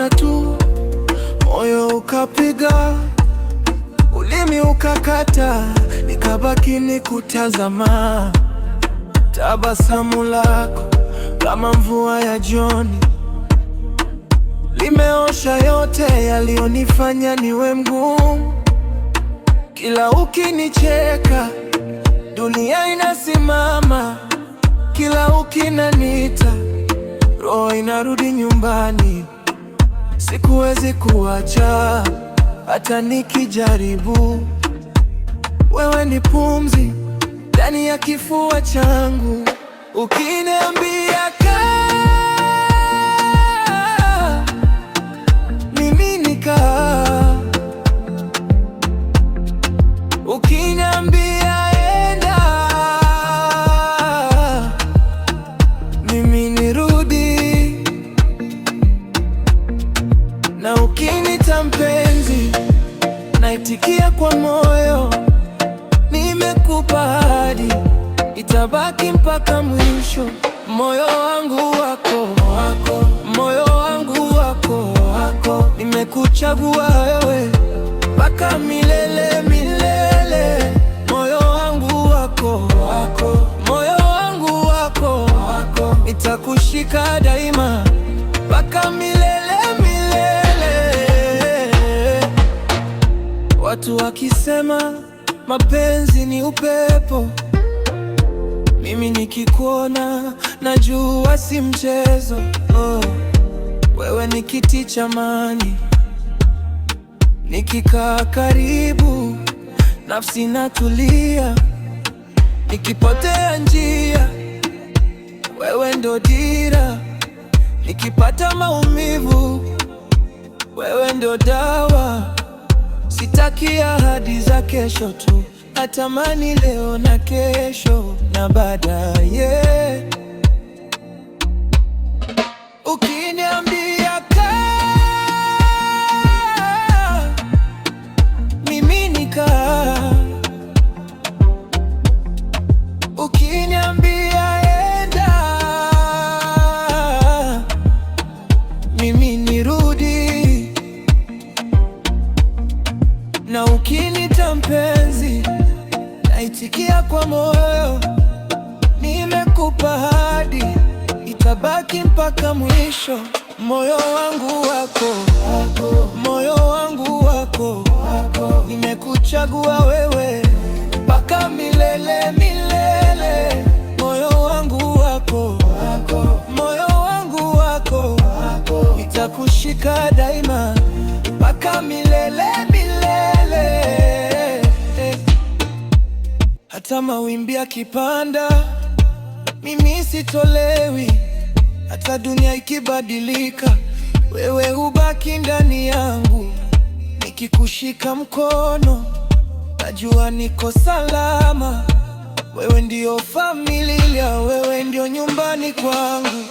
nilikuona tu, moyo ukapiga, ulimi ukakata, nikabaki nikutazama. Tabasamu lako kama mvua ya jioni, limeosha yote yaliyonifanya niwe mgumu. Kila ukinicheka dunia inasimama, kila ukinanita roho inarudi nyumbani. Sikuwezi kuacha hata nikijaribu, wewe ni pumzi ndani ya kifua changu. Ukiniambia kaa, mimi nikaa. Ukiniambia enda, mimi nirudi. Na ukinita mpenzi, naitikia kwa moyo. Nimekupa ahadi, itabaki mpaka mwisho. Moyo wangu wako, wako. Moyo wangu wako, wako. Nimekuchagua wewe mpaka milele milele. Moyo wangu wako, wako. Moyo wangu wako, wako. Nitakushika daima mpaka milele milele. Watu wakisema mapenzi ni upepo, mimi nikikuona najua si mchezo. Wewe ni kiti cha amani, nikikaa karibu nafsi natulia. Nikipotea njia, wewe ndo dira. Nikipata maumivu, wewe ndo dawa. Sitaki ahadi za kesho tu, natamani leo na kesho na baadaye. Ukiniambia kaa, mimi nikaa. Ukiniambia enda, mimi nirudi. Na ukinita mpenzi, naitikia kwa moyo. Nimekupa ahadi, itabaki mpaka mwisho. Moyo wangu wako, wako. Moyo wangu wako, wako. Nimekuchagua wewe mpaka milele milele. Moyo wangu wako, wako. Moyo wangu wako, wako. Nitakushika daima mpaka milele milele. Hata mawimbi yakipanda, mimi sitolewi. Hata dunia ikibadilika, wewe hubaki ndani yangu. Nikikushika mkono, najua niko salama. Wewe ndio familia, wewe ndio nyumbani kwangu.